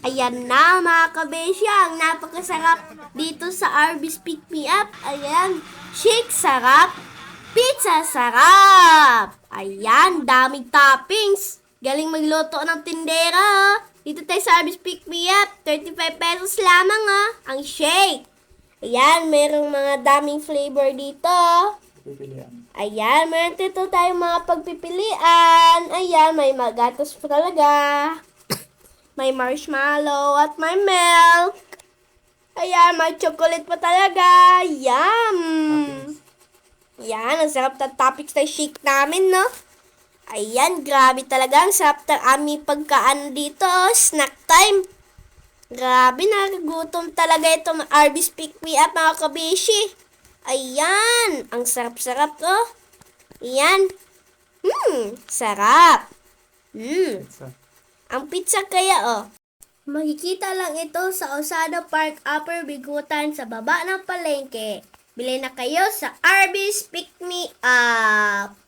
Ayan na mga kabeshi, ang napakasarap dito sa Arby's Pick Me Up. Ayan, shake sarap, pizza sarap. Ayan, daming toppings. Galing magluto ng tindera. Dito tayo sa Arby's Pick Me Up, 35 pesos lamang ang shake. Ayan, merong mga daming flavor dito. Ayan, meron dito tayong mga pagpipilian. Ayan, may magatos pa talaga. May marshmallow at may milk. Ayan, may chocolate pa talaga. Yum! Ayan, ang sarap ng toppings ng shake namin, no? Ayan, grabe talaga. Ang sarap ng aming pagkaan dito. Snack time. Grabe, nakagutom talaga ito. Arby's Pick Me Up, mga kabishi. Ayan, ang sarap-sarap, oh. Ayan. Sarap. Ang pizza kaya, oh. Makikita lang ito sa Osado Park, Upper Bigutan, sa baba ng palengke. Bili na kayo sa Arby's Pick Me Up.